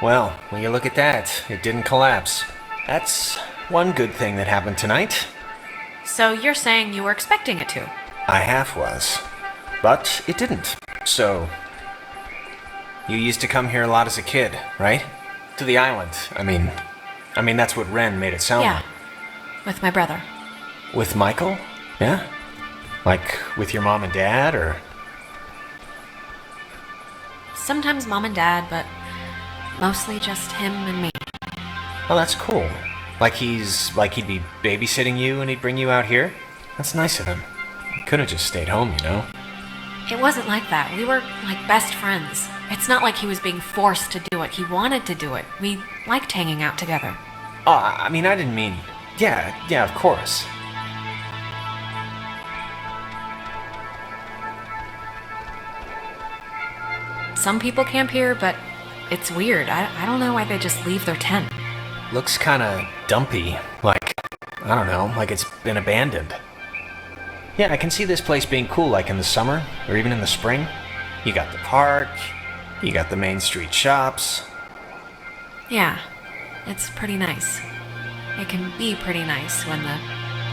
Well, when you look at that, it didn't collapse. That's one good thing that happened tonight. So you're saying you were expecting it to? I half was. But it didn't. So, you used to come here a lot as a kid, right? To the island. I mean that's what Ren made it sound Yeah. like. With my brother. With Michael? Yeah? Like with your mom and dad, or? Sometimes mom and dad, but mostly just him and me. Oh, that's cool. Like he'd be babysitting you and he'd bring you out here? That's nice of him. He could have just stayed home, you know? It wasn't like that. We were like best friends. It's not like he was being forced to do it. He wanted to do it. We liked hanging out together. Oh, I mean, I didn't mean... Yeah, of course. Some people camp here, but it's weird. I don't know why they just leave their tent. Looks kinda dumpy. Like, I don't know, like it's been abandoned. Yeah, I can see this place being cool, like in the summer, or even in the spring. You got the park, you got the main street shops. Yeah, it's pretty nice. It can be pretty nice when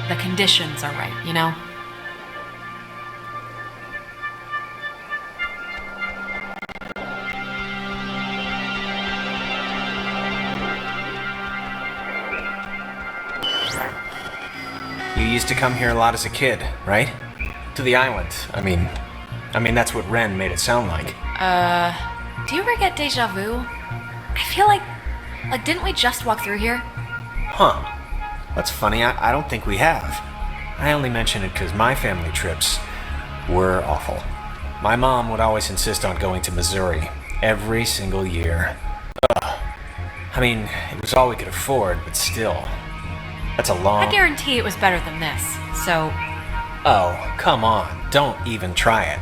the conditions are right, you know? You used to come here a lot as a kid, right? To the island. I mean that's what Ren made it sound like. Do you ever get deja vu? I feel like didn't we just walk through here? Huh. That's funny, I don't think we have. I only mention it because my family trips were awful. My mom would always insist on going to Missouri every single year. Ugh. I mean, it was all we could afford, but still. That's a long... I guarantee it was better than this, so... Oh, come on. Don't even try it.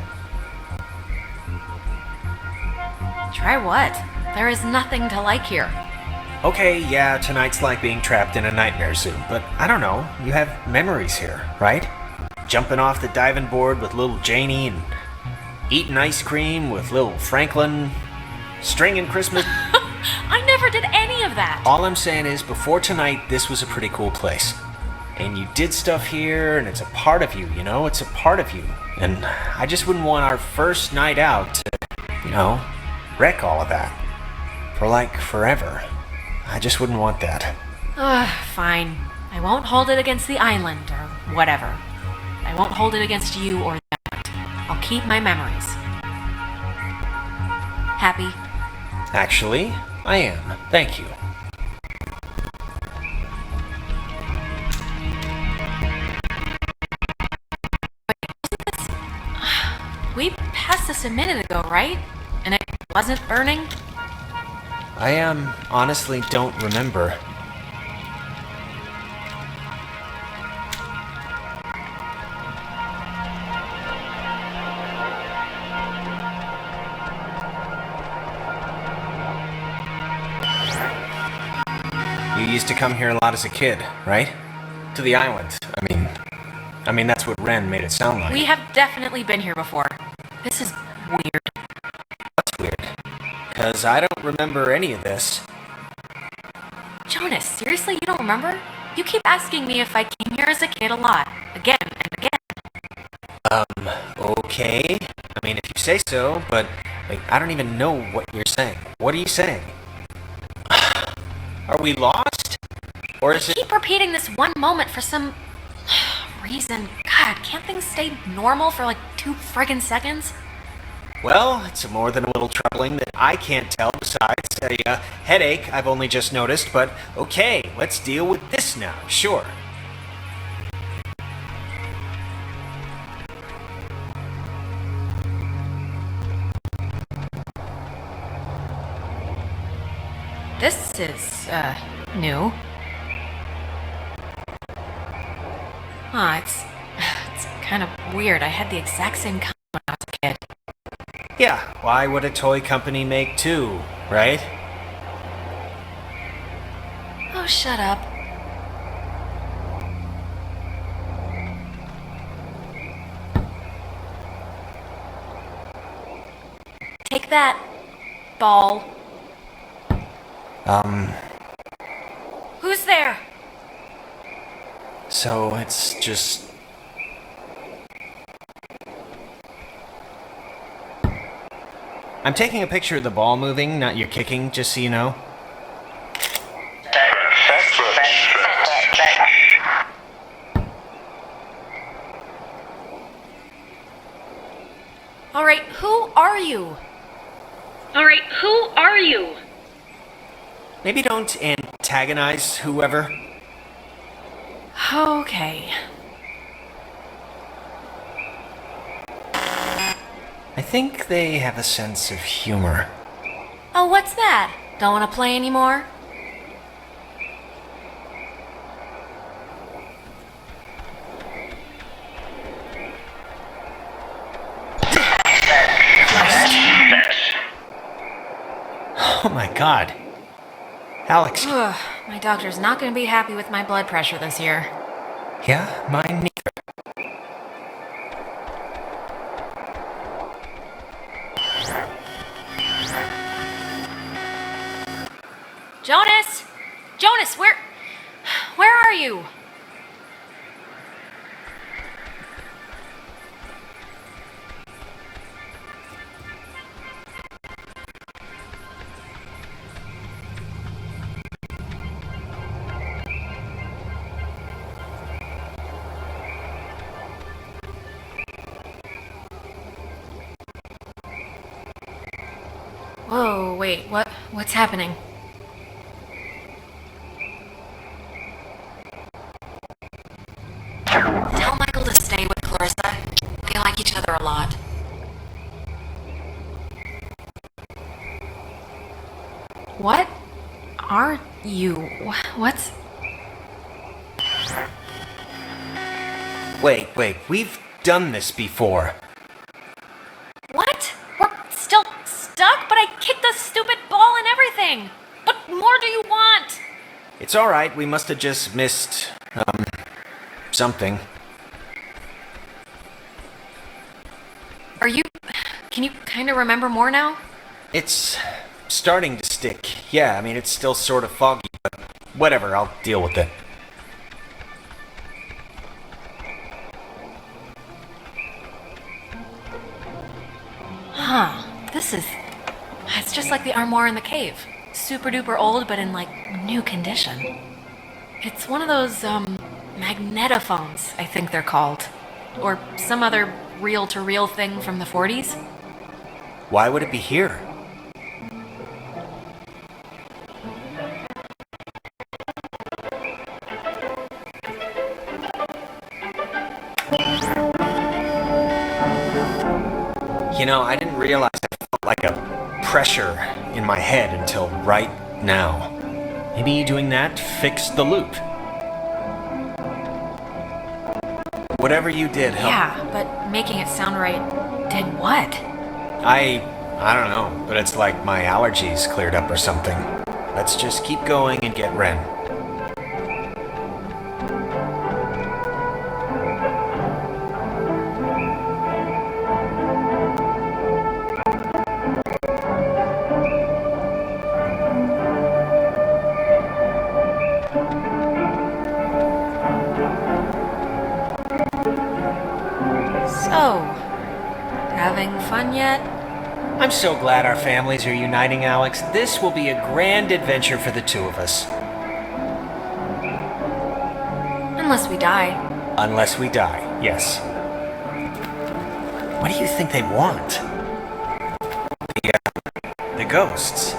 Try what? There is nothing to like here. Okay, yeah, tonight's like being trapped in a nightmare zoo, but I don't know. You have memories here, right? Jumping off the diving board with little Janie and eating ice cream with little Franklin, stringing Christmas... I never did any of that! All I'm saying is, before tonight, this was a pretty cool place. And you did stuff here, and it's a part of you, you know? It's a part of you. And I just wouldn't want our first night out to, you know, wreck all of that. For like, forever. I just wouldn't want that. Fine. I won't hold it against the island, or whatever. I won't hold it against you or that. I'll keep my memories. Happy? Actually, I am. Thank you. We passed this a minute ago, right? And it wasn't burning? I honestly don't remember. You used to come here a lot as a kid, right? To the island. I mean that's what Ren made it sound like. We have definitely been here before. This is weird. That's weird. Because I don't remember any of this. Jonas, seriously, you don't remember? You keep asking me if I came here as a kid a lot. Again and again. Okay. I mean, if you say so, but, like, I don't even know what you're saying. What are you saying? Are we lost? Or is it... Keep repeating this one moment for some... reason. God, can't things stay normal for like 2 friggin' seconds? Well, it's more than a little troubling that I can't tell besides a headache I've only just noticed, but okay, let's deal with this now, sure. This is, new. It's kind of weird. I had the exact same kind when I was a kid. Yeah, why would a toy company make two, right? Oh, shut up. Take that, ball. Who's there? So it's just... I'm taking a picture of the ball moving, not your kicking, just so you know. Alright, who are you? Maybe don't antagonize whoever. Okay. I think they have a sense of humor. Oh, what's that? Don't want to play anymore? Oh my god. Alex. Ugh, my doctor's not going to be happy with my blood pressure this year. Yeah, mine neither. Jonas! Jonas, where are you? Whoa, wait, what's happening? Tell Michael to stay with Clarissa. They like each other a lot. What are you? What's... Wait, we've done this before. What? We're still stuck? But I kicked the stupid ball and everything! What more do you want? It's alright, we must have just missed, something. Can you kind of remember more now? It's starting to stick. Yeah, I mean, it's still sort of foggy, but whatever, I'll deal with it. Huh. It's just like the armoire in the cave. Super duper old, but in, like, new condition. It's one of those, magnetophones, I think they're called. Or some other reel-to-reel thing from the 40s. Why would it be here? You know, I didn't realize I felt like a pressure in my head until right now. Maybe doing that fixed the loop. Whatever you did helped. Yeah, but making it sound right did what? I don't know, but it's like my allergies cleared up or something. Let's just keep going and get Ren. So, having fun yet? I'm so glad our families are uniting, Alex. This will be a grand adventure for the two of us. Unless we die. Unless we die, yes. What do you think they want? The ghosts.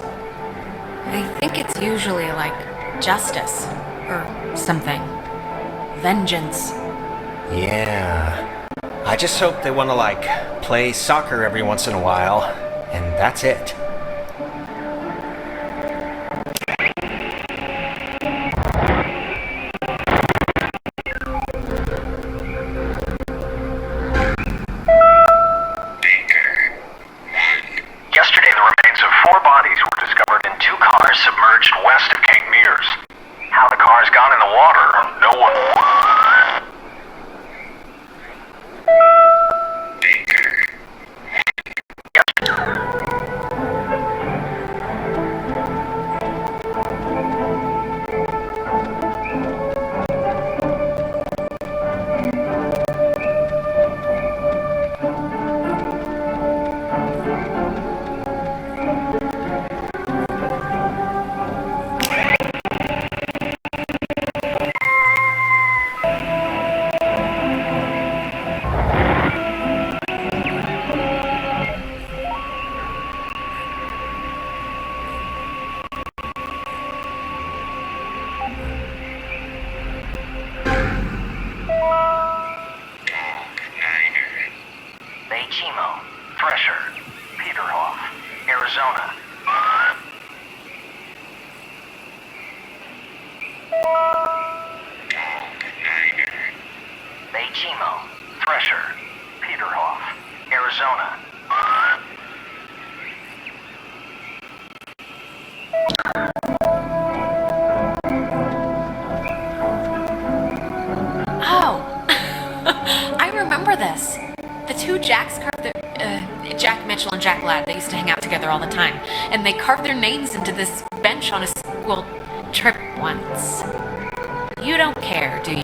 I think it's usually like justice or something. Vengeance. Yeah. I just hope they want to, like, play soccer every once in a while, and that's it. Yesterday, the remains of 4 bodies were discovered in 2 cars submerged west of Cape Mears. How the cars got in the water, no one... Baychimo, Thresher, Peterhoff, Arizona. Oh, I remember this. The two Jacks carved their, Jack Mitchell and Jack Ladd, they used to hang out together all the time. And they carved their names into this bench on a school trip once. You don't care, do you?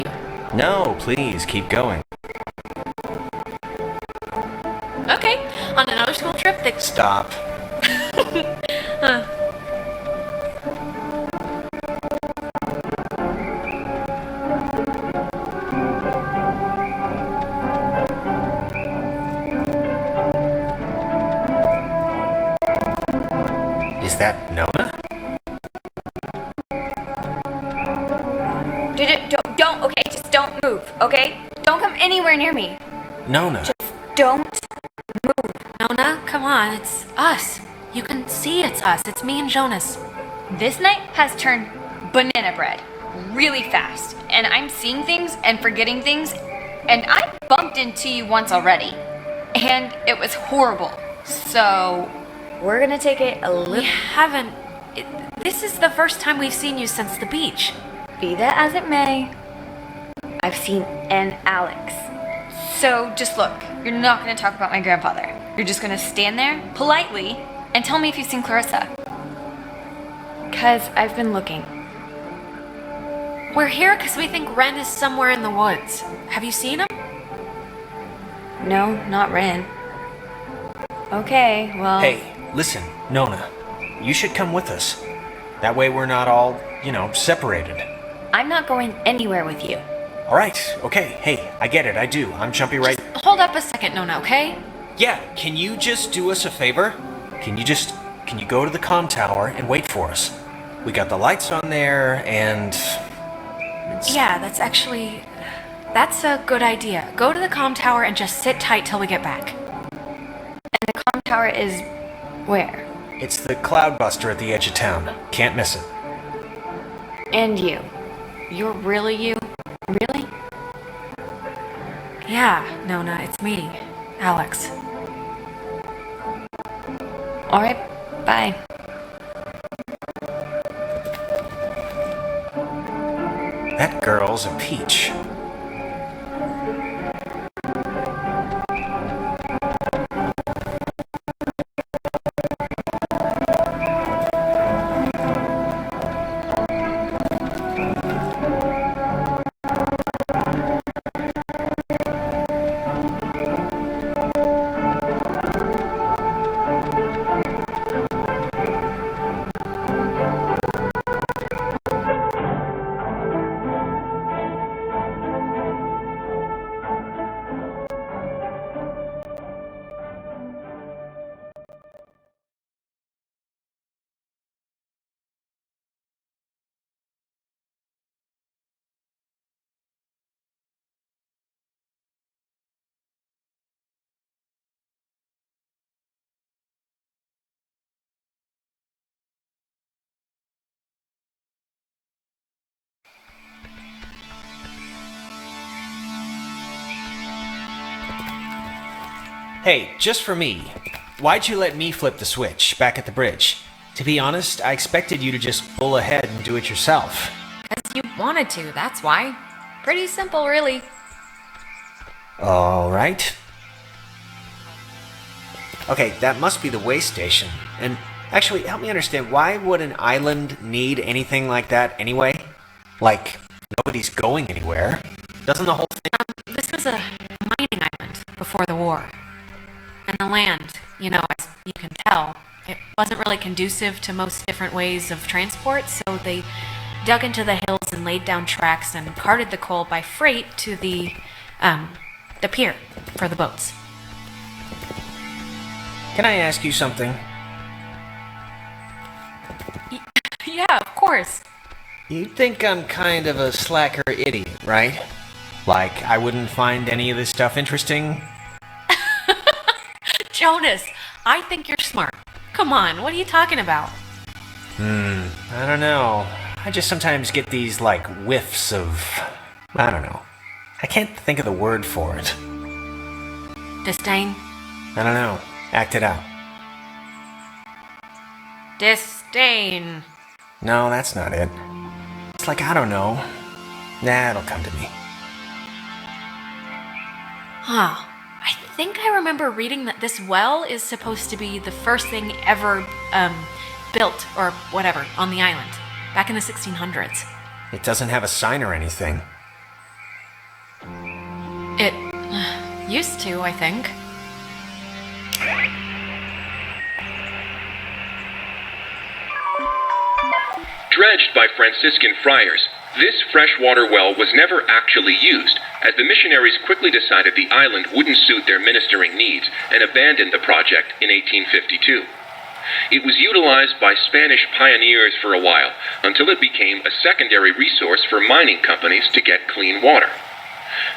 No, please, keep going. Okay, on another school trip, they... Stop. Is that Nona? Don't, okay? Just don't move, okay? Don't come anywhere near me. Nona. Don't. Nona, come on, it's us. You can see it's us. It's me and Jonas. This night has turned banana bread really fast, and I'm seeing things and forgetting things, and I bumped into you once already, and it was horrible. So, we're gonna take it a We little... haven't... This is the first time we've seen you since the beach. Be that as it may, I've seen an Alex. So just look, you're not gonna talk about my grandfather. You're just gonna stand there, politely, and tell me if you've seen Clarissa. 'Cause I've been looking. We're here because we think Ren is somewhere in the woods. Have you seen him? No, not Ren. Okay, well... Hey, listen, Nona. You should come with us. That way we're not all, separated. I'm not going anywhere with you. Alright, okay, hey, I get it, I do. I'm jumpy right... Hold up a second, Nona, okay? Yeah, can you just do us a favor? Can you go to the comm tower and wait for us? We got the lights on there, and... Yeah, that's a good idea. Go to the comm tower and just sit tight till we get back. And the comm tower is... where? It's the cloudbuster at the edge of town. Can't miss it. And you. You're really you? Really? Yeah, Nona, it's me, Alex. Alright, bye. That girl's a peach. Hey, just for me, why'd you let me flip the switch back at the bridge? To be honest, I expected you to just pull ahead and do it yourself. Because you wanted to, that's why. Pretty simple, really. Alright. Okay, that must be the way station. And actually, help me understand, why would an island need anything like that anyway? Like, nobody's going anywhere. Doesn't the whole thing... This was a mining island before the war. And the land, as you can tell, it wasn't really conducive to most different ways of transport, so they dug into the hills and laid down tracks and carted the coal by freight to the pier for the boats. Can I ask you something? Yeah, of course. You think I'm kind of a slacker idiot, right? Like, I wouldn't find any of this stuff interesting? Jonas, I think you're smart. Come on, what are you talking about? I don't know. I just sometimes get these, whiffs of... I don't know. I can't think of the word for it. Disdain? I don't know. Act it out. Disdain. No, that's not it. It's like, I don't know. Nah, it'll come to me. Huh. I think I remember reading that this well is supposed to be the first thing ever, built, or whatever, on the island. Back in the 1600s. It doesn't have a sign or anything. It used to, I think. Dredged by Franciscan friars, this freshwater well was never actually used, as the missionaries quickly decided the island wouldn't suit their ministering needs and abandoned the project in 1852. It was utilized by Spanish pioneers for a while, until it became a secondary resource for mining companies to get clean water.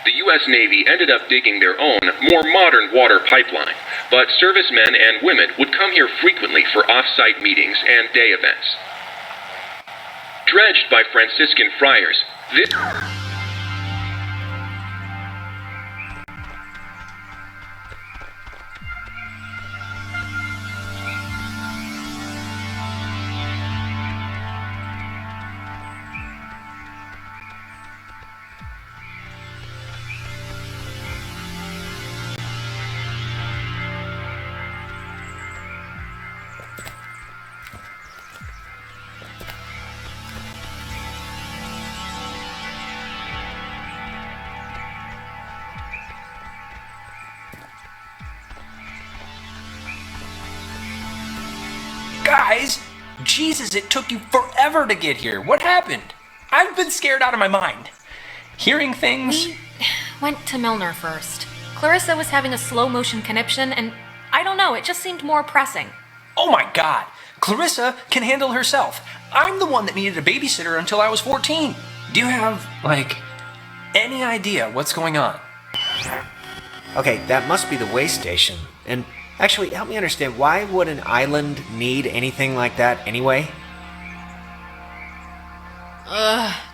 The U.S. Navy ended up digging their own, more modern water pipeline, but servicemen and women would come here frequently for off-site meetings and day events. Dredged by Franciscan friars, this... Guys, Jesus, it took you forever to get here. What happened? I've been scared out of my mind. Hearing things... We went to Milner first. Clarissa was having a slow-motion conniption, and I don't know, it just seemed more pressing. Oh my God, Clarissa can handle herself. I'm the one that needed a babysitter until I was 14. Do you have, any idea what's going on? Okay, that must be the way station. And actually, help me understand, why would an island need anything like that anyway?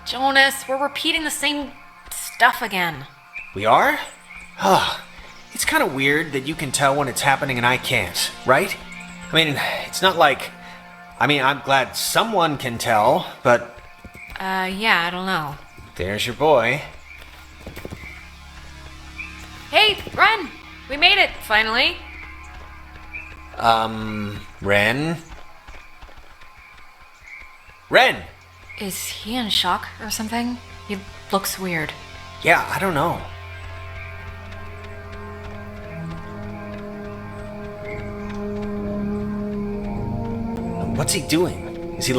Jonas, we're repeating the same stuff again. We are? It's kind of weird that you can tell when it's happening and I can't, right? I mean, it's not like... I'm glad someone can tell, but... Yeah, I don't know. There's your boy. Hey, Ren! We made it, finally. Ren? Ren! Is he in shock or something? He looks weird. Yeah, I don't know. What's he doing? Is he,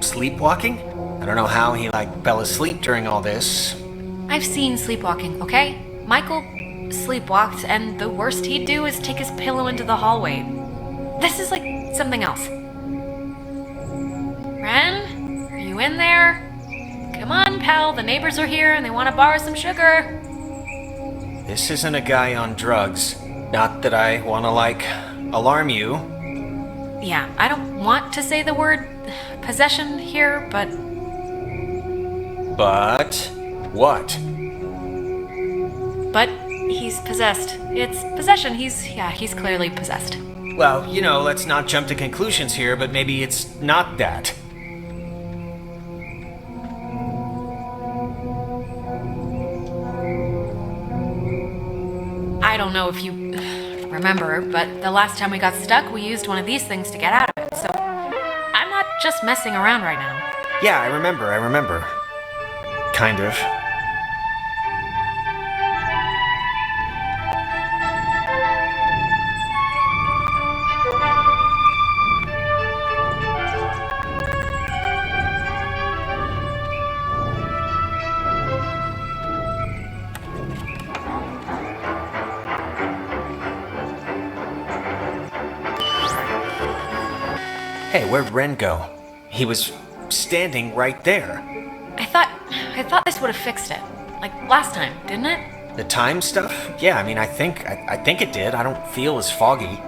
sleepwalking? I don't know how he, fell asleep during all this. I've seen sleepwalking, okay? Michael sleepwalked, and the worst he'd do is take his pillow into the hallway. This is something else. Ren? Are you in there? Come on, pal, the neighbors are here and they want to borrow some sugar. This isn't a guy on drugs. Not that I want to, alarm you. Yeah, I don't want to say the word possession here, but... But... what? But he's possessed. It's possession. He's clearly possessed. Well, let's not jump to conclusions here, but maybe it's not that. I don't know if you remember, but the last time we got stuck, we used one of these things to get out of it, so I'm not just messing around right now. Yeah, I remember. Kind of. Hey, where'd Ren go? He was standing right there. I thought this would have fixed it. Like last time, didn't it? The time stuff? Yeah, I think it did. I don't feel as foggy.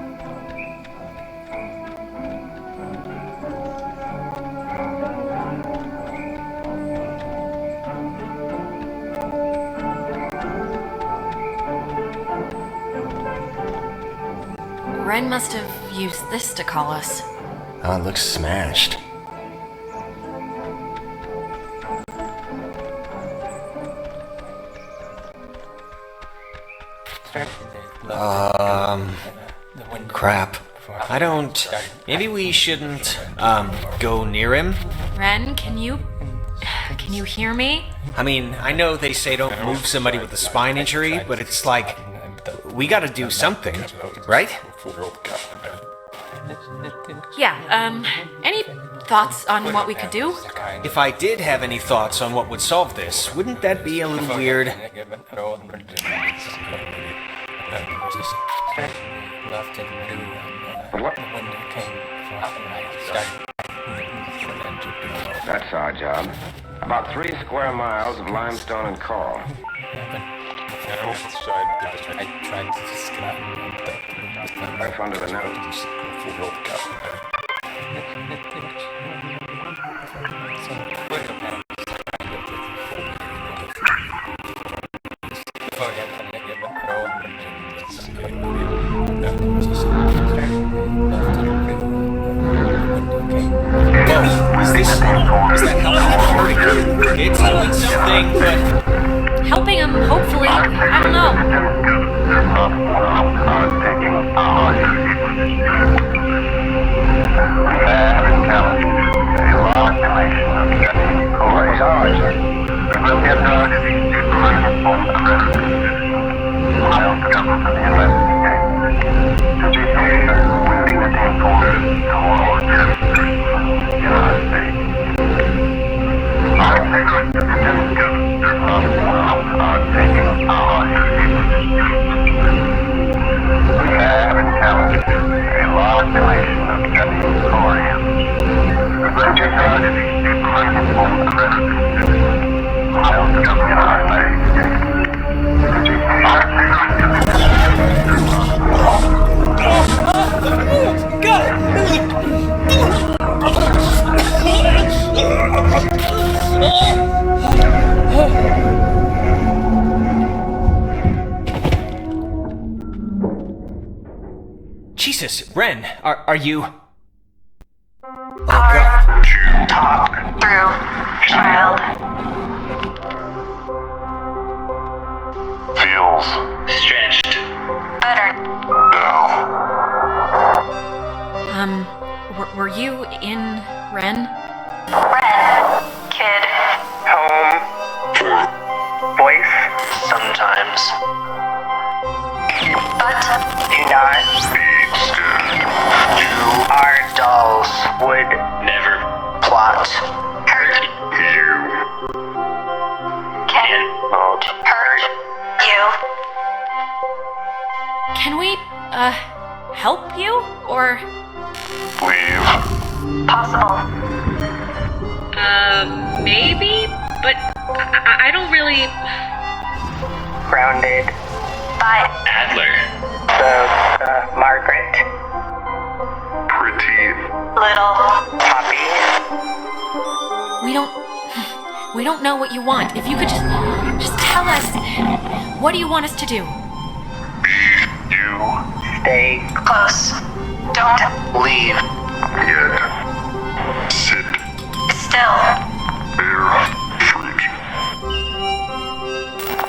Ren must have used this to call us. Oh, it looks smashed. Crap. I don't... Maybe we shouldn't, go near him? Ren, can you hear me? I mean, I know they say don't move somebody with a spine injury, but it's like... We gotta do something, right? Yeah, any thoughts on what we could do? If I did have any thoughts on what would solve this, wouldn't that be a little weird? That's our job. About 3 square miles of limestone and coral. Right under the nose. Is that helping? It's doing something, but... Helping him, hopefully. I don't know. Jesus, Ren, are you... Oh, God. Talk through, child. Feels stretched. Better. No. Were you in Ren? Ren, kid. Home. Voice. Sometimes. But Do not be scared. You are dolls. Would never plot. hurt You can hurt you. Can we, help you? Or... leave. Possible. Maybe? But I don't really... Grounded. By Adler. The, Margaret. Pretty. little. Poppy. We don't know what you want. If you could just tell us, what do you want us to do? You. Stay. Close. Don't. Leave. Yet. Sit. Still. There. Freak.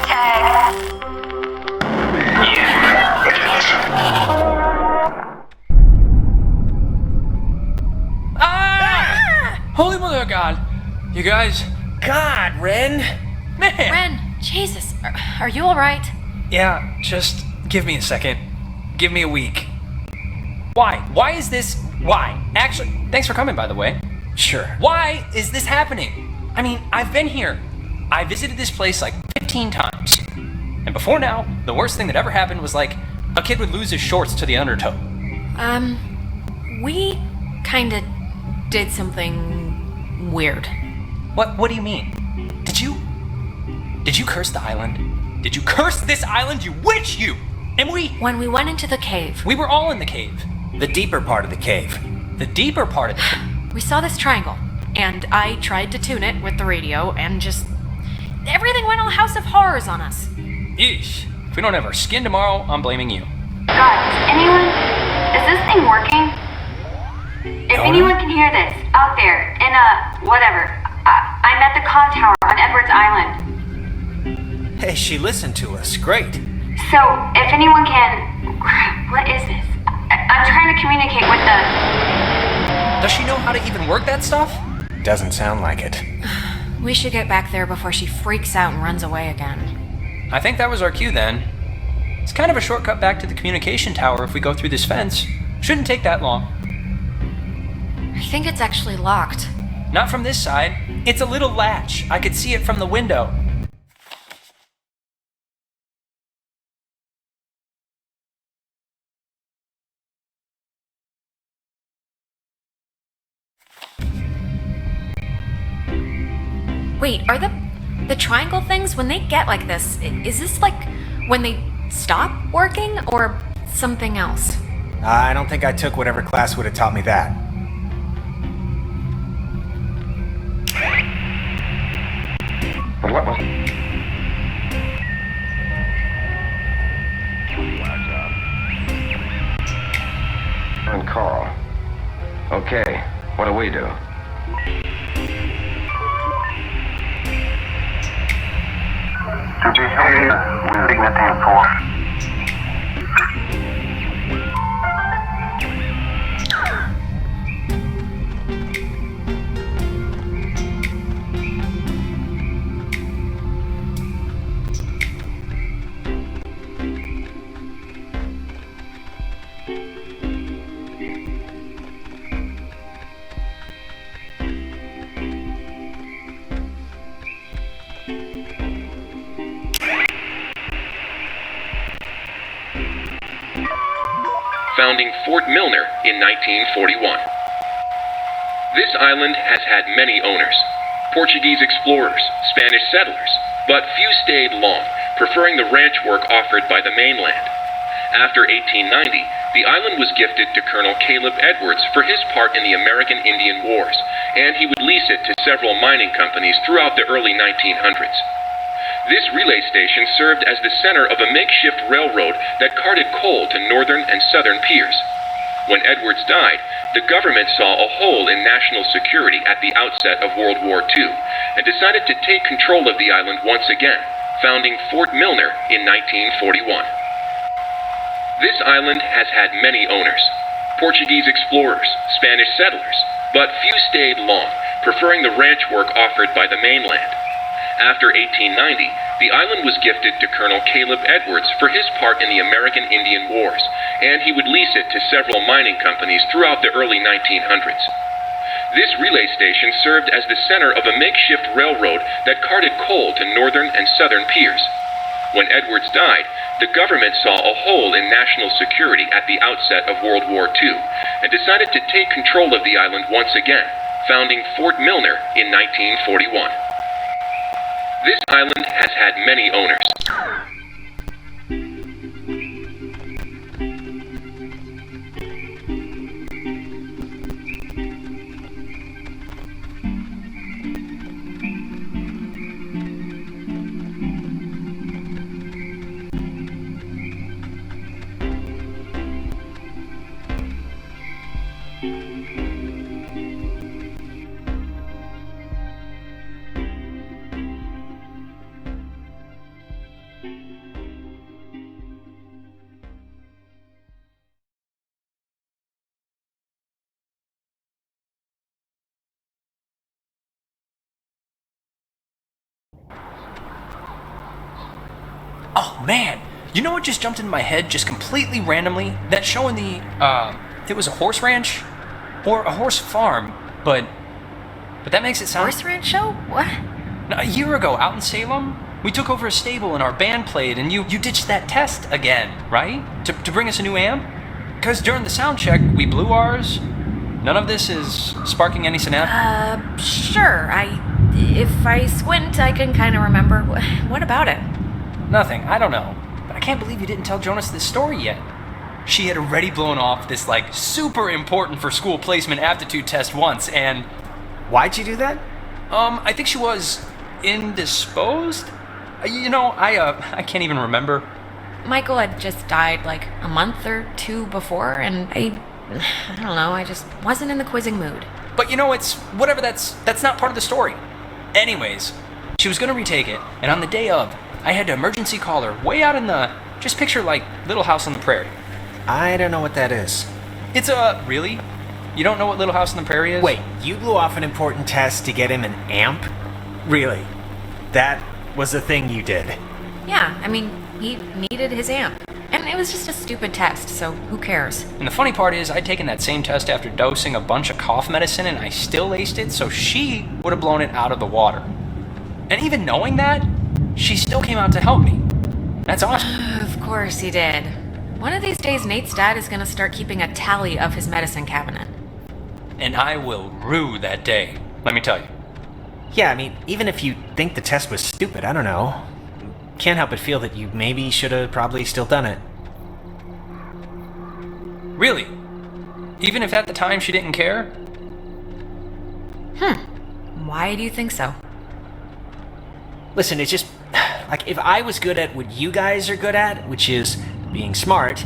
Tag. Holy mother of God! You guys... God, Ren! Man! Ren, Jesus, are you alright? Yeah, just give me a second. Give me a week. Why? Why is this... Why? Actually, thanks for coming, by the way. Sure. Why is this happening? I mean, I've been here. I visited this place like 15 times. And before now, the worst thing that ever happened was like, a kid would lose his shorts to the undertow. We kinda did something weird. What do you mean? Did you curse the island? Did you curse this island, you witch, you? And When we went into the cave, we were all in the cave. The deeper part of the cave. The deeper part of the cave. we saw this triangle, and I tried to tune it with the radio, and just... everything went all House of Horrors on us. Yeesh. If we don't have our skin tomorrow, I'm blaming you. God, does anyone Is this thing working? If Nona? anyone can hear this, out there, in whatever, I'm at the comm tower on Edwards Island. Hey, she listened to us. Great. So, if anyone can... What is this? I'm trying to communicate with the... Does she know how to even work that stuff? Doesn't sound like it. We should get back there before she freaks out and runs away again. I think that was our cue then. It's kind of a shortcut back to the communication tower if we go through this fence. Shouldn't take that long. I think it's actually locked. Not from this side. It's a little latch. I could see it from the window. Wait, are the triangle things, when they get like this, is this like when they stop working or something else? I don't think I took whatever class would have taught me that. But what was... On call. Okay, what do we do? To be here with Dignity and Force. Founding Fort Milner in 1941. This island has had many owners. Portuguese explorers, Spanish settlers, but few stayed long, preferring the ranch work offered by the mainland. After 1890, the island was gifted to Colonel Caleb Edwards for his part in the American Indian Wars, and he would lease it to several mining companies throughout the early 1900s. This relay station served as the center of a makeshift railroad that carted coal to northern and southern piers. When Edwards died, the government saw a hole in national security at the outset of World War II and decided to take control of the island once again, founding Fort Milner in 1941. This island has had many owners. Portuguese explorers, Spanish settlers, but few stayed long, preferring the ranch work offered by the mainland. After 1890, the island was gifted to Colonel Caleb Edwards for his part in the American Indian Wars, and he would lease it to several mining companies throughout the early 1900s. This relay station served as the center of a makeshift railroad that carted coal to northern and southern piers. When Edwards died, the government saw a hole in national security at the outset of World War II and decided to take control of the island once again, founding Fort Milner in 1941. This island has had many owners. Oh man, you know what just jumped into my head just completely randomly? That show in the, it was a horse ranch? Or a horse farm, but that makes it sound... Horse ranch show? What? A year ago, out in Salem, we took over a stable and our band played, and you ditched that test again, right? To bring us a new amp? Because during the sound check, we blew ours. None of this is sparking any synapse? Sure. If I squint, I can kind of remember. What about it? Nothing, I don't know. But I can't believe you didn't tell Jonas this story yet. She had already blown off this, super important for school placement aptitude test once, and... Why'd you do that? I think she was indisposed? I can't even remember. Michael had just died like a month or two before, and I don't know, I just wasn't in the quizzing mood. But you know, it's whatever, that's not part of the story. Anyways, she was gonna retake it, and on the day of, I had to emergency call her way out in the, just picture like Little House on the Prairie. I don't know what that is. It's really? You don't know what Little House on the Prairie is? Wait, you blew off an important test to get him an amp? Really? That was the thing you did? Yeah, I mean, he needed his amp. And it was just a stupid test, so who cares? And the funny part is, I'd taken that same test after dosing a bunch of cough medicine, and I still aced it, so she would have blown it out of the water. And even knowing that, she still came out to help me. That's awesome. Of course he did. One of these days, Nate's dad is gonna start keeping a tally of his medicine cabinet. And I will rue that day, let me tell you. Yeah, I mean, even if you think the test was stupid, I don't know. Can't help but feel that you maybe should have probably still done it. Really? Even if at the time she didn't care? Why do you think so? Listen, it's just, like, if I was good at what you guys are good at, which is being smart,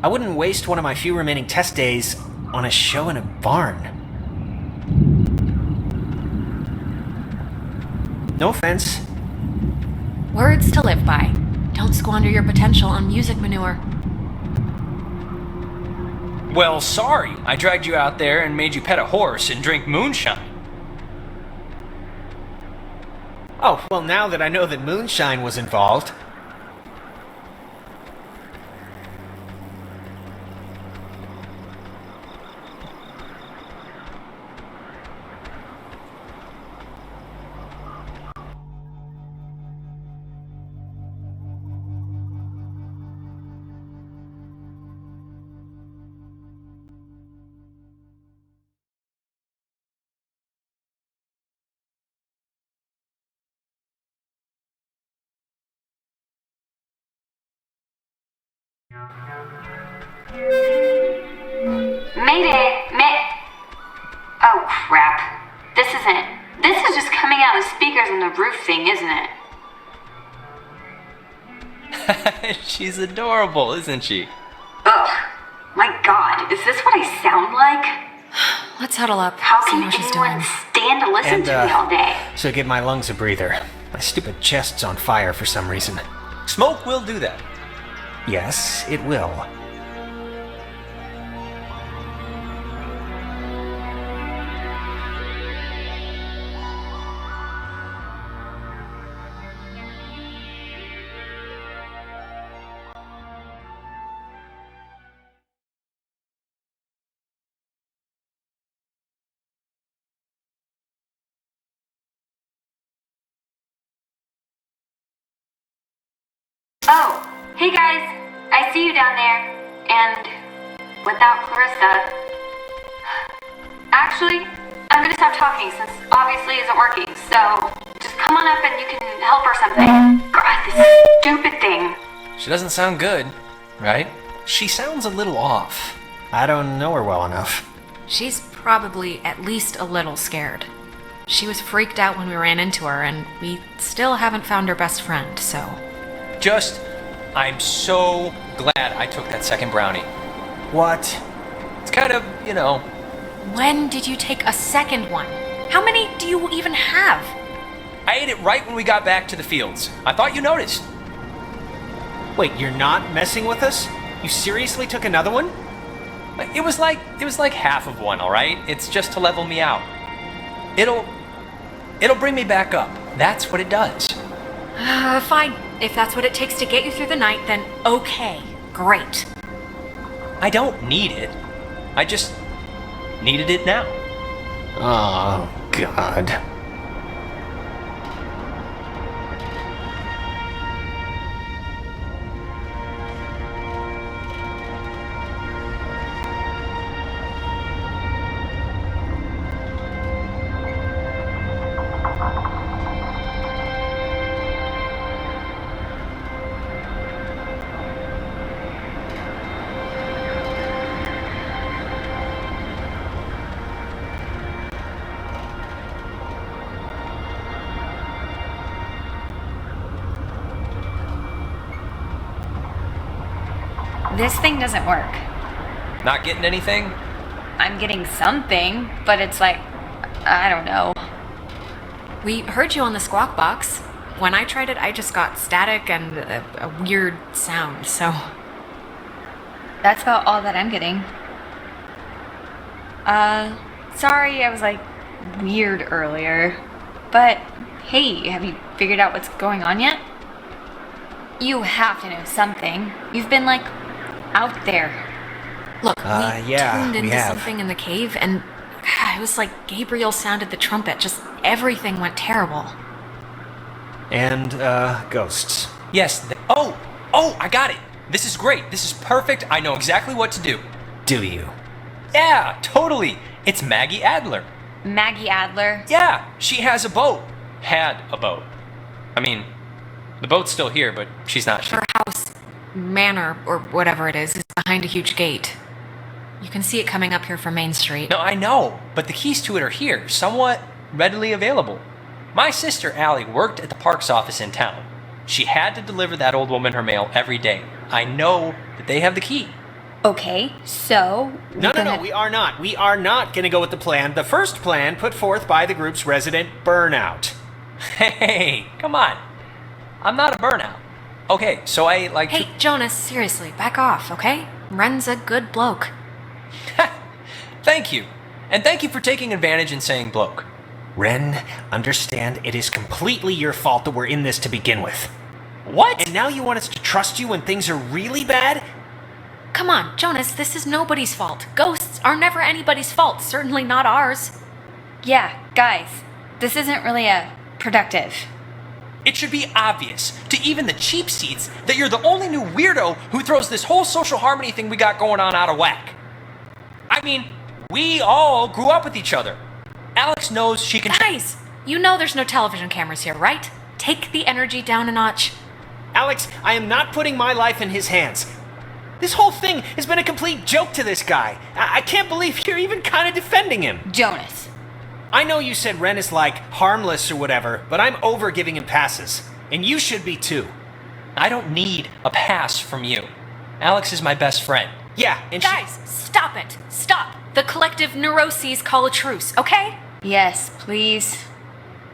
I wouldn't waste one of my few remaining test days on a show in a barn. No offense. Words to live by. Don't squander your potential on music manure. Well, sorry. I dragged you out there and made you pet a horse and drink moonshine. Oh, well, now that I know that moonshine was involved... Mayday! Oh crap. This is just coming out of speakers on the roof thing, isn't it? She's adorable, isn't she? Ugh. My god, is this what I sound like? Let's huddle up. How see can how she's anyone doing. stand to listen to me all day? So give my lungs a breather. My stupid chest's on fire for some reason. Smoke will do that. Yes, it will. Oh, hey guys, I see you down there, and without Clarissa. Actually, I'm gonna stop talking since obviously it isn't working, so just come on up and you can help or something. God, this stupid thing. She doesn't sound good, right? She sounds a little off. I don't know her well enough. She's probably at least a little scared. She was freaked out when we ran into her, and we still haven't found her best friend, so... I'm so glad I took that second brownie. What? It's kind of, you know... When did you take a second one? How many do you even have? I ate it right when we got back to the fields. I thought you noticed. Wait, you're not messing with us? You seriously took another one? It was like half of one, all right? It's just to level me out. It'll bring me back up. That's what it does. Fine. If that's what it takes to get you through the night, then okay. Great. I don't need it. I just needed it now. Oh, God. This thing doesn't work. Not getting anything? I'm getting something, but it's like, I don't know. We heard you on the squawk box. When I tried it, I just got static and a weird sound, so... That's about all that I'm getting. Sorry I was like weird earlier. But hey, have you figured out what's going on yet? You have to know something. You've been like out there. Look, we yeah, tuned we into have. something in the cave, and it was like Gabriel sounded the trumpet. Just everything went terrible. And, ghosts. Yes. I got it. This is great. This is perfect. I know exactly what to do. Do you? Yeah, totally. It's Maggie Adler. Maggie Adler. Yeah, she has a boat. Had a boat. I mean, the boat's still here, but she's not. Her house, manor, or whatever it is behind a huge gate. You can see it coming up here from Main Street. No, I know, but the keys to it are here, somewhat readily available. My sister Allie worked at the parks office in town. She had to deliver that old woman her mail every day. I know that they have the key. Okay, so... No, we are not. We are not going to go with the plan. The first plan put forth by the group's resident Burnout. Hey, come on. I'm not a burnout. Okay, so I like Hey, Jonas, seriously, back off, okay? Ren's a good bloke. Thank you. And thank you for taking advantage and saying bloke. Ren, understand it is completely your fault that we're in this to begin with. What? And now you want us to trust you when things are really bad? Come on, Jonas, this is nobody's fault. Ghosts are never anybody's fault, certainly not ours. Yeah, guys, this isn't really productive. It should be obvious to even the cheap seats that you're the only new weirdo who throws this whole social harmony thing we got going on out of whack. I mean, we all grew up with each other. Alex knows she can... Guys, you know there's no television cameras here, right? Take the energy down a notch. Alex, I am not putting my life in his hands. This whole thing has been a complete joke to this guy. I can't believe you're even kind of defending him. Jonas. I know you said Ren is like harmless or whatever, but I'm over giving him passes. And you should be too. I don't need a pass from you. Alex is my best friend. Yeah, and Guys, stop it. Stop. The collective neuroses call a truce, okay? Yes, please.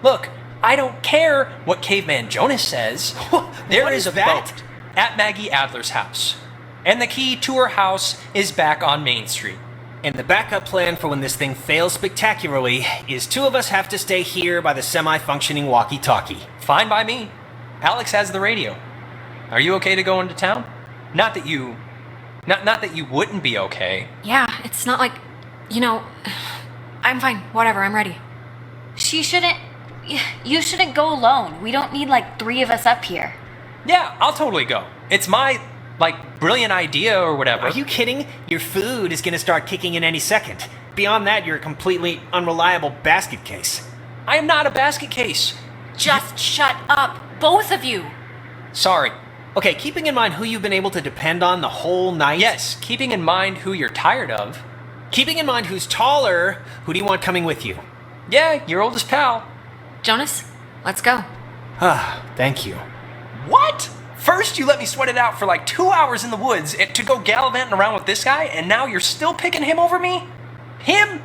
Look, I don't care what Caveman Jonas says. There What is is a that? boat at Maggie Adler's house. And the key to her house is back on Main Street. And the backup plan for when this thing fails spectacularly is two of us have to stay here by the semi-functioning walkie-talkie. Fine by me. Alex has the radio. Are you okay to go into town? Not that you wouldn't be okay. Yeah, it's not like, I'm fine. Whatever, I'm ready. You shouldn't go alone. We don't need like 3 of us up here. Yeah, I'll totally go. It's my, brilliant idea or whatever. Are you kidding? Your food is gonna start kicking in any second. Beyond that, you're a completely unreliable basket case. I am not a basket case. Just shut up, both of you. Sorry. Okay, keeping in mind who you've been able to depend on the whole night. Yes, keeping in mind who you're tired of. Keeping in mind who's taller, who do you want coming with you? Yeah, your oldest pal. Jonas, let's go. Thank you. What? First you let me sweat it out for 2 hours in the woods to go gallivanting around with this guy, and now you're still picking him over me? Him?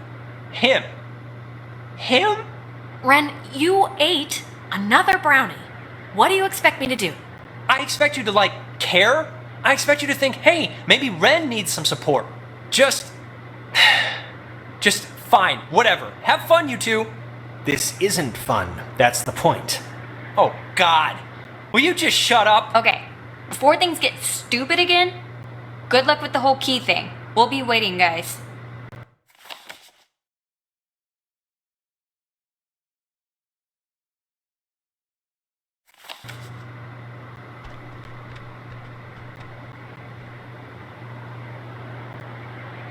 Ren, you ate another brownie. What do you expect me to do? I expect you to, care. I expect you to think, hey, maybe Ren needs some support. Just fine, whatever. Have fun, you two. This isn't fun. That's the point. Oh, God. Will you just shut up? Okay, before things get stupid again, good luck with the whole key thing. We'll be waiting, guys.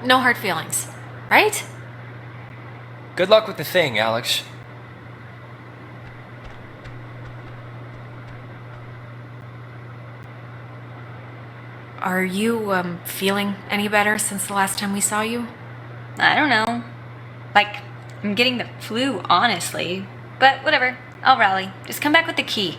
No hard feelings, right? Good luck with the thing, Alex. Are you, feeling any better since the last time we saw you? I don't know. I'm getting the flu, honestly. But whatever, I'll rally. Just come back with the key.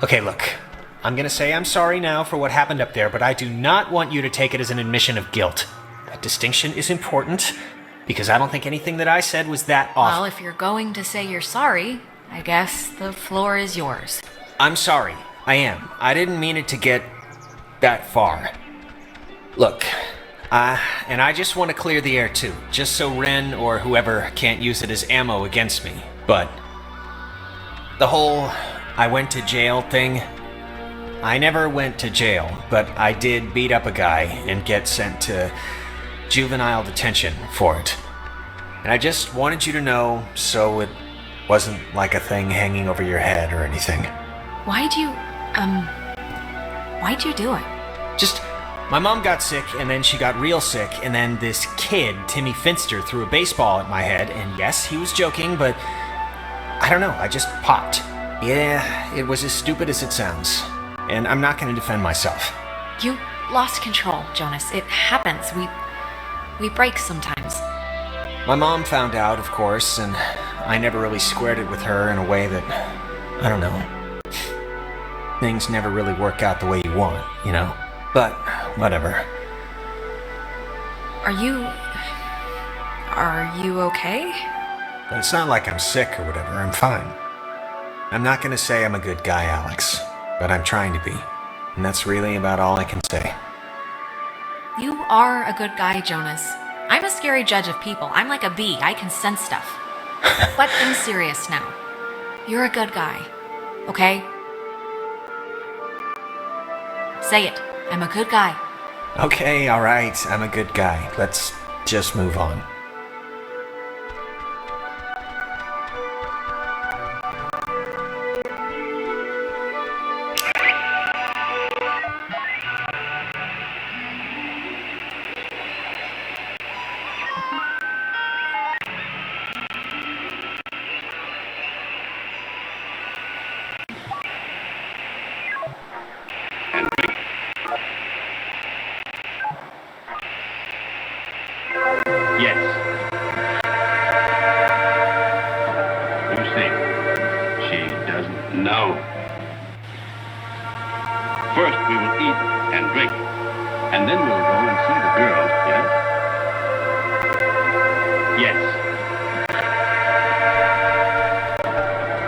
Okay, look. I'm gonna say I'm sorry now for what happened up there, but I do not want you to take it as an admission of guilt. That distinction is important, because I don't think anything that I said was that awful. Well, if you're going to say you're sorry, I guess the floor is yours. I'm sorry. I am. I didn't mean it to get that far. Look, and I just want to clear the air too, just so Ren or whoever can't use it as ammo against me. But the whole I went to jail thing, I never went to jail, but I did beat up a guy and get sent to juvenile detention for it. And I just wanted you to know so it wasn't like a thing hanging over your head or anything. Why'd you do it? Just, my mom got sick, and then she got real sick, and then this kid, Timmy Finster, threw a baseball at my head, and yes, he was joking, but I don't know, I just popped. Yeah, it was as stupid as it sounds, and I'm not going to defend myself. You lost control, Jonas. It happens. We break sometimes. My mom found out, of course, and I never really squared it with her in a way that, I don't know, things never really work out the way you want, you know? But, whatever. Are you okay? But it's not like I'm sick or whatever, I'm fine. I'm not gonna say I'm a good guy, Alex, but I'm trying to be. And that's really about all I can say. You are a good guy, Jonas. I'm a scary judge of people. I'm like a bee. I can sense stuff. But things serious now. You're a good guy, okay? Say it. I'm a good guy. Okay, alright, I'm a good guy. Let's just move on. Yes. You think she doesn't know? First we will eat and drink, and then we'll go and see the girl, yes? Yes.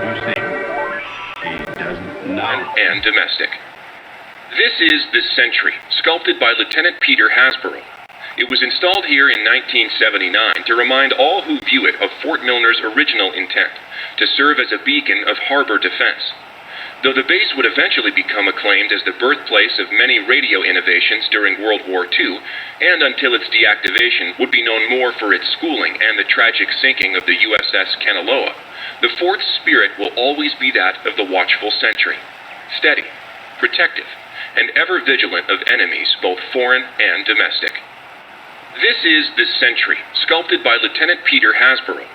You think she doesn't know? And domestic. This is the Sentry, sculpted by Lieutenant Peter Hasborough. It was installed here in 1979 to remind all who view it of Fort Milner's original intent, to serve as a beacon of harbor defense. Though the base would eventually become acclaimed as the birthplace of many radio innovations during World War II, and until its deactivation would be known more for its schooling and the tragic sinking of the USS Kanaloa, the fort's spirit will always be that of the watchful sentry, steady, protective, and ever vigilant of enemies both foreign and domestic. This is the Sentry, sculpted by Lieutenant Peter Hasborough.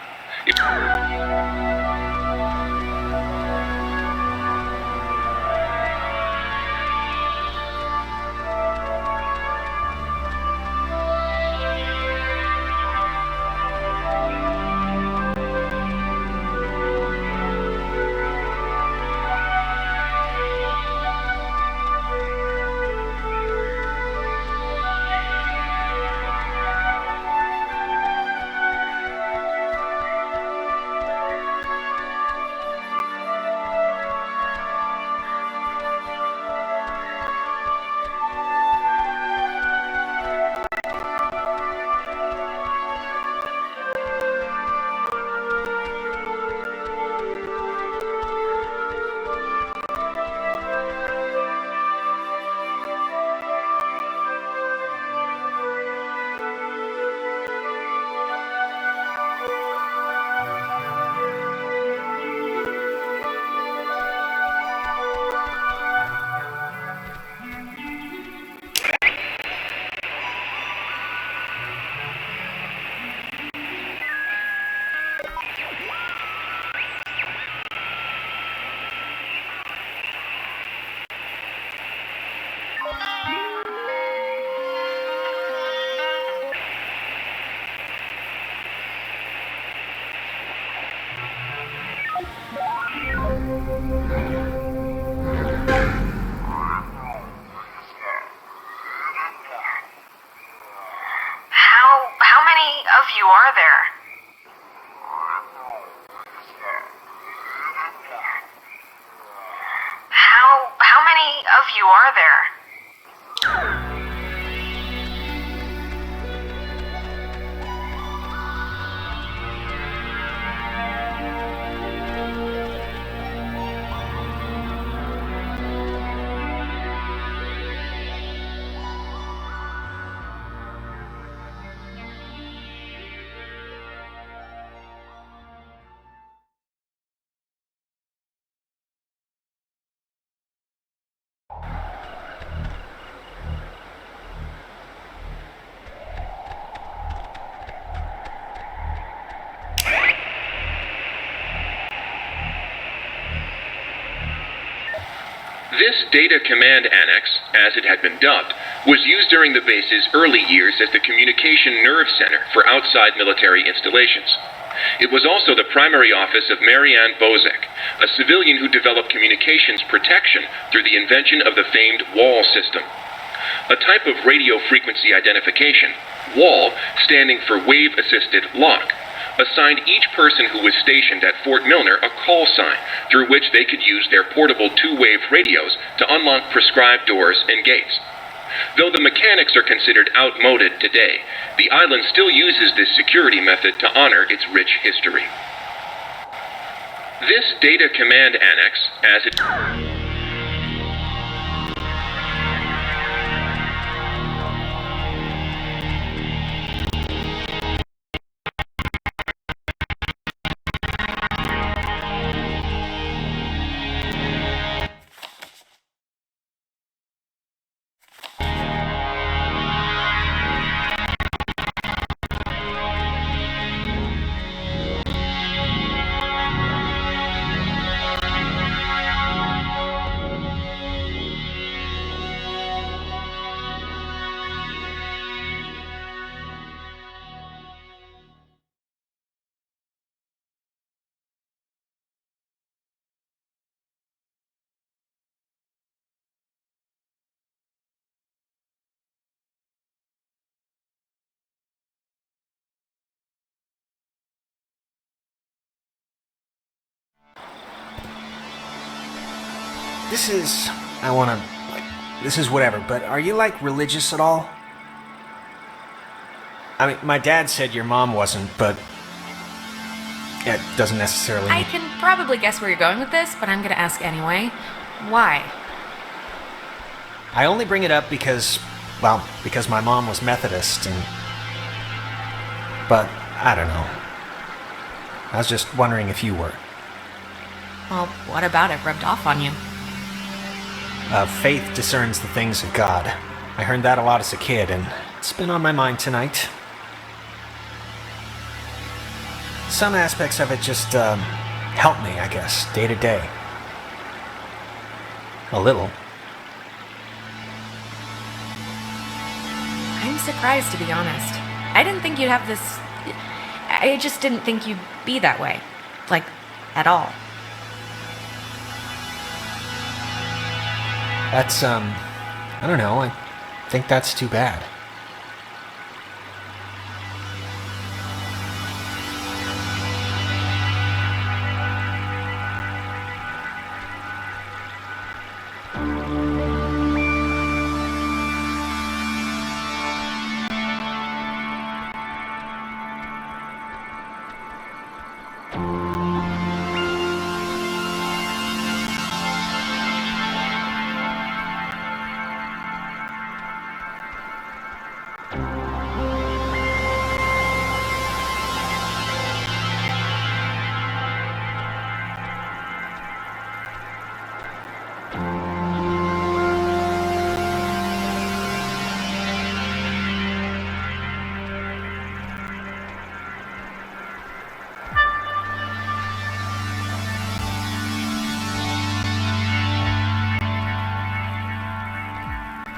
of you are there? How many of you are there? This Data Command Annex, as it had been dubbed, was used during the base's early years as the communication nerve center for outside military installations. It was also the primary office of Marianne Bozek, a civilian who developed communications protection through the invention of the famed WAL system. A type of radio frequency identification, WAL, standing for Wave Assisted Lock, assigned each person who was stationed at Fort Milner a call sign through which they could use their portable two-wave radios to unlock prescribed doors and gates. Though the mechanics are considered outmoded today, the island still uses this security method to honor its rich history. This Data Command Annex, as it... This is whatever, but are you, like, religious at all? I mean, my dad said your mom wasn't, but it doesn't necessarily... I can probably guess where you're going with this, but I'm gonna ask anyway. Why? I only bring it up because my mom was Methodist, and... But, I don't know. I was just wondering if you were. Well, what about it rubbed off on you? Faith discerns the things of God. I heard that a lot as a kid, and it's been on my mind tonight. Some aspects of it just, help me, I guess, day to day. A little. I'm surprised, to be honest. I didn't think you'd have this... I just didn't think you'd be that way. Like, at all. That's, I don't know, I think that's too bad.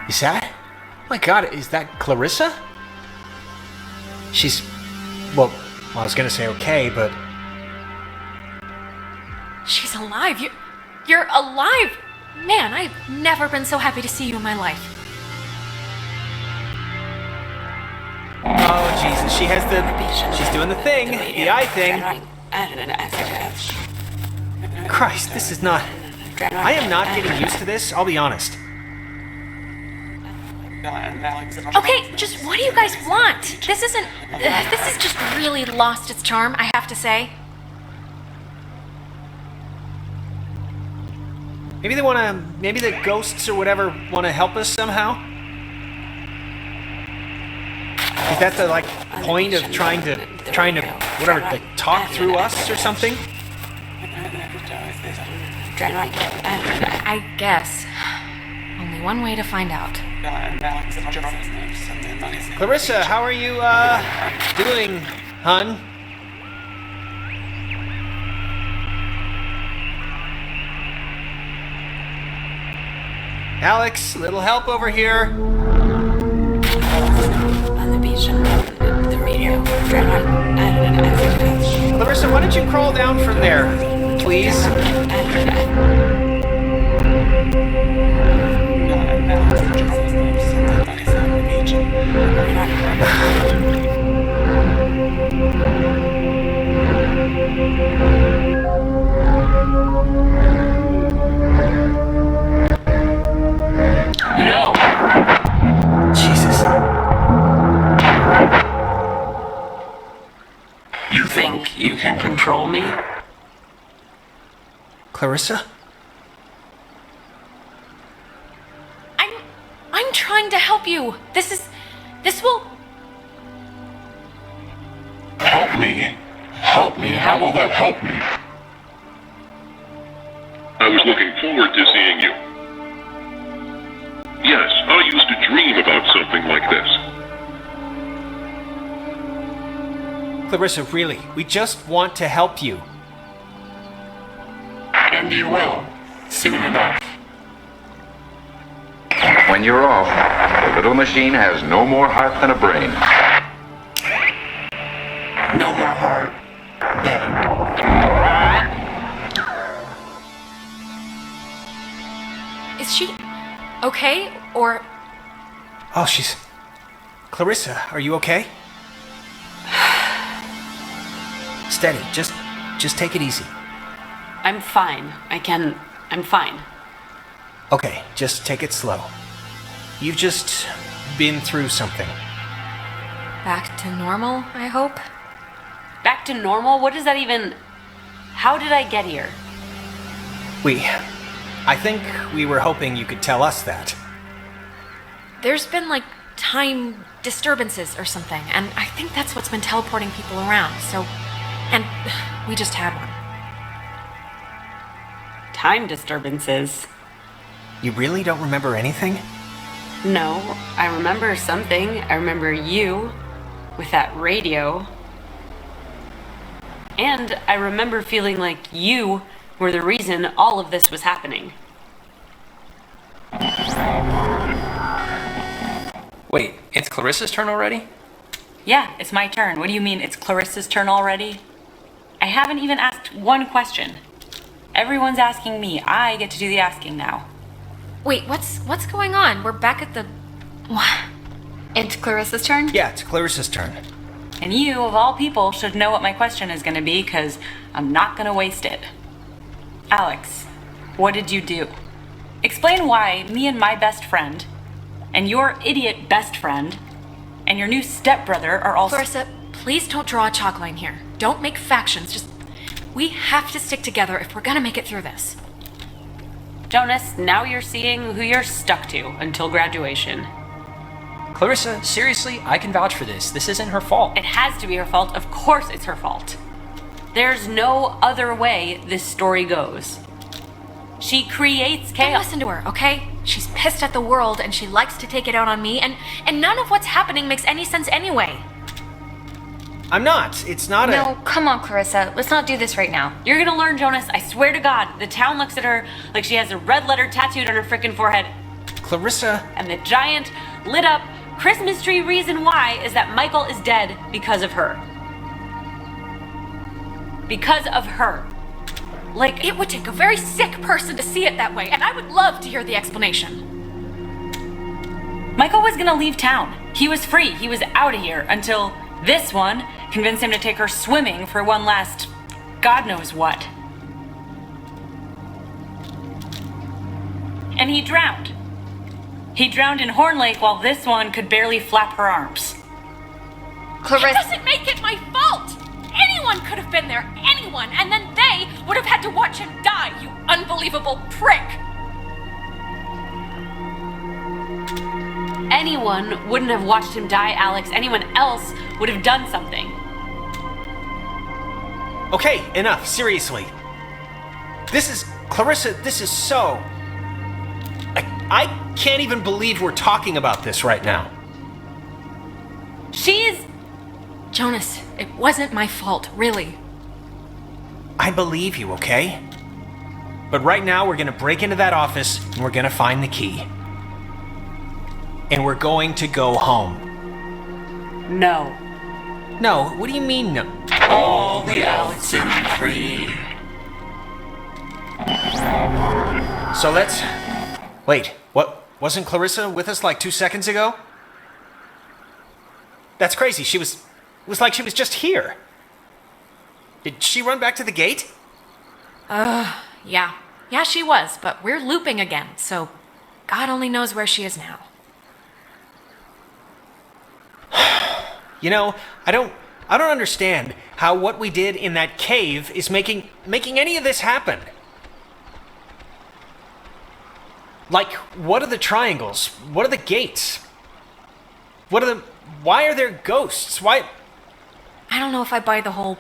Is that? Oh my God, is that Clarissa? She's... Well, I was gonna say okay, but... She's alive. You're alive! Man, I've never been so happy to see you in my life. Oh, Jesus, she has she's doing the thing, the eye thing. Christ, this is not... I am not getting used to this, I'll be honest. Okay, just what do you guys want? This isn't... this has just really lost its charm, I have to say. Maybe they maybe the ghosts or whatever want to help us somehow? Is that the, like, point of trying to, whatever, like, talk through us or something? I guess. Only one way to find out. Clarissa, how are you, doing, hun? Alex, little help over here. On the beach and the radio. Clarissa, why don't you crawl down from there, please? No! Jesus. You think you can control me? Clarissa? I'm trying to help you. This will... Help me. Help me. How will that help me? I was looking forward to seeing you. Yes, I used to dream about something like this. Clarissa, really, we just want to help you. And you will. Soon enough. When you're off, the little machine has no more heart than a brain. No more heart. Is she okay, or... Oh, she's... Clarissa, are you okay? Steady, just take it easy. I'm fine. I'm fine. Okay, just take it slow. You've just been through something. Back to normal, I hope? Back to normal? What does that even... How did I get here? I think we were hoping you could tell us that. There's been, like, time disturbances or something, and I think that's what's been teleporting people around, so... And we just had one. Time disturbances? You really don't remember anything? No, I remember something. I remember you with that radio. And I remember feeling like you were the reason all of this was happening. Wait, it's Clarissa's turn already? Yeah, it's my turn. What do you mean it's Clarissa's turn already? I haven't even asked one question. Everyone's asking me. I get to do the asking now. Wait, what's going on? We're back at the... It's Clarissa's turn? Yeah, it's Clarissa's turn. And you, of all people, should know what my question is going to be, because I'm not going to waste it. Alex, what did you do? Explain why me and my best friend, and your idiot best friend, and your new stepbrother are all... Clarissa, please don't draw a chalk line here. Don't make factions, just... We have to stick together if we're gonna make it through this. Jonas, now you're seeing who you're stuck to until graduation. Clarissa, seriously, I can vouch for this. This isn't her fault. It has to be her fault. Of course it's her fault. There's no other way this story goes. She creates chaos. Don't listen to her, okay? She's pissed at the world and she likes to take it out on me, and none of what's happening makes any sense anyway. I'm not. It's not No, come on, Clarissa. Let's not do this right now. You're gonna learn, Jonas. I swear to God. The town looks at her like she has a red letter tattooed on her frickin' forehead. Clarissa... And the giant, lit up Christmas tree reason why is that Michael is dead because of her. Because of her. Like, it would take a very sick person to see it that way, and I would love to hear the explanation. Michael was gonna leave town. He was free. He was out of here until This one convinced him to take her swimming for one last God knows what. And he drowned. He drowned in Horn Lake while this one could barely flap her arms. Clarissa. It doesn't make it my fault! Anyone could have been there, anyone, and then they would have had to watch him die, you unbelievable prick! Anyone wouldn't have watched him die, Alex. Anyone else would have done something. Okay, enough, seriously. Clarissa, this is so... I can't even believe we're talking about this right now. She's... Jonas, it wasn't my fault, really. I believe you, okay? But right now we're gonna break into that office and we're gonna find the key. And we're going to go home. No. No, what do you mean no? All the Oxenfree. So let's... Wait, what? Wasn't Clarissa with us like 2 seconds ago? That's crazy, it was like she was just here. Did she run back to the gate? Yeah. Yeah, she was, but we're looping again, so God only knows where she is now. You know, I don't understand how what we did in that cave is making any of this happen. Like, what are the triangles? What are the gates? Why are there ghosts? Why? I don't know if I buy the whole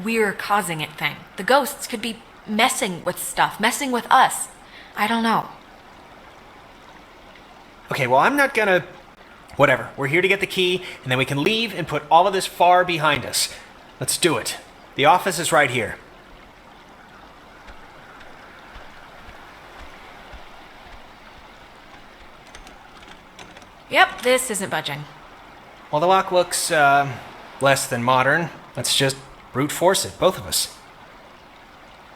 we're causing it thing. The ghosts could be messing with stuff, messing with us. I don't know. Okay, well, I'm not gonna... Whatever, we're here to get the key, and then we can leave and put all of this far behind us. Let's do it. The office is right here. Yep, this isn't budging. Well, the lock looks, less than modern. Let's just brute force it, both of us.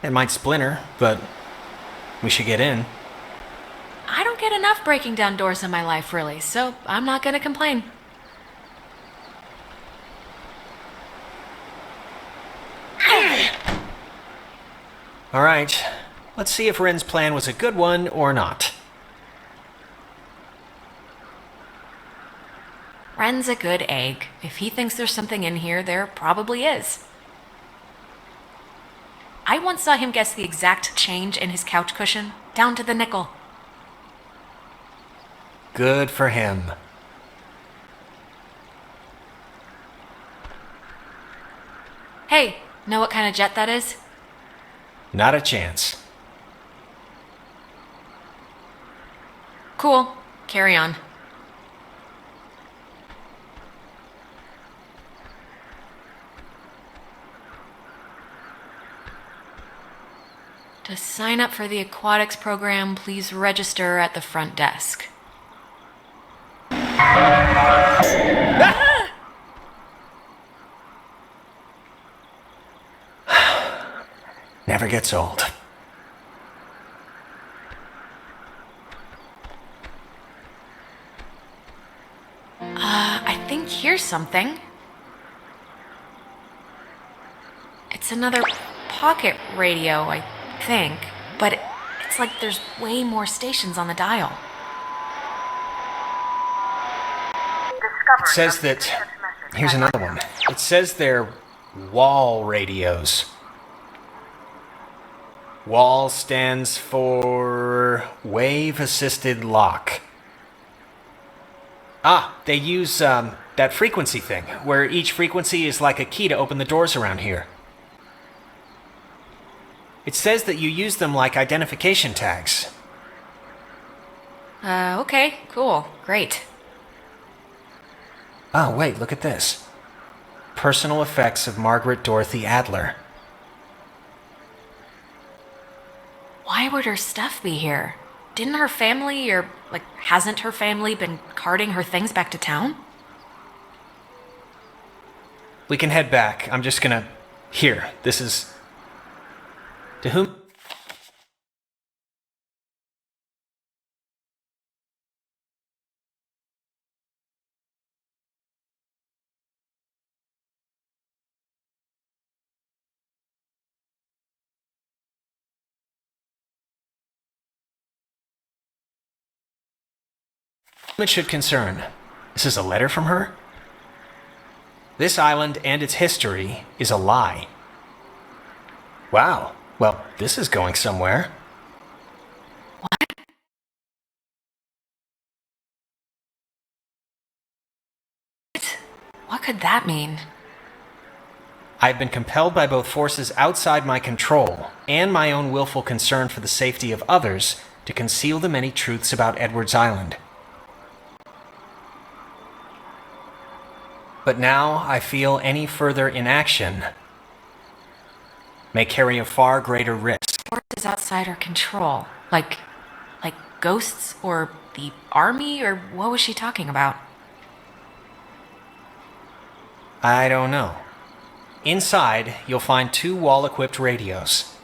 It might splinter, but we should get in. I don't get enough breaking down doors in my life, really, so I'm not gonna complain. All right, let's see if Ren's plan was a good one or not. Ren's a good egg. If he thinks there's something in here, there probably is. I once saw him guess the exact change in his couch cushion, down to the nickel. Good for him. Hey, know what kind of jet that is? Not a chance. Cool. Carry on. To sign up for the aquatics program, please register at the front desk. Never gets old. I think here's something. It's another pocket radio, I think, but it's like there's way more stations on the dial. It says that... Here's another one. It says they're wall radios. WALL stands for Wave Assisted Lock. Ah, they use that frequency thing, where each frequency is like a key to open the doors around here. It says that you use them like identification tags. Okay, cool, great. Oh, wait, look at this. Personal effects of Margaret Dorothy Adler. Why would her stuff be here? Didn't her family, or, hasn't her family been carting her things back to town? We can head back. I'm just gonna... Here, this is... To whom... It should concern. This is a letter from her? This island and its history is a lie. Wow. Well, this is going somewhere. What could that mean? I've been compelled by both forces outside my control and my own willful concern for the safety of others to conceal the many truths about Edwards Island. But now I feel any further inaction may carry a far greater risk. Forces outside our control. Like ghosts or the army, or what was she talking about? I don't know. Inside, you'll find 2 wall-equipped radios.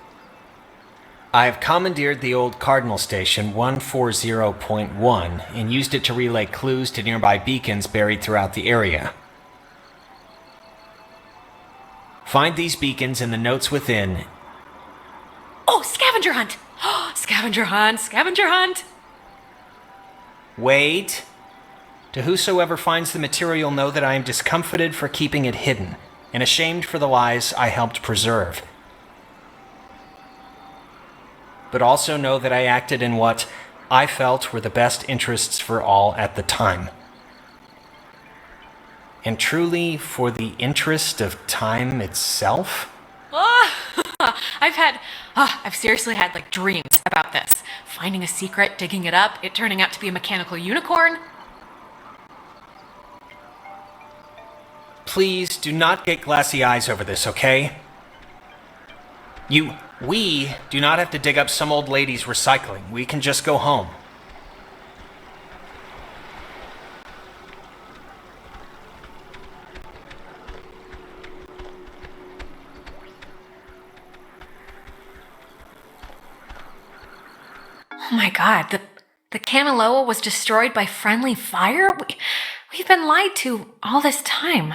I've commandeered the old Cardinal Station 140.1 and used it to relay clues to nearby beacons buried throughout the area. Find these beacons in the notes within. Oh, scavenger hunt! Scavenger hunt! Scavenger hunt! Wait. To whosoever finds the material, know that I am discomfited for keeping it hidden, and ashamed for the lies I helped preserve. But also know that I acted in what I felt were the best interests for all at the time. And truly for the interest of time itself? I've seriously had dreams about this. Finding a secret, digging it up, it turning out to be a mechanical unicorn. Please do not get glassy eyes over this, okay? We do not have to dig up some old lady's recycling. We can just go home. Oh my god, the Kanaloa was destroyed by friendly fire? We've been lied to all this time.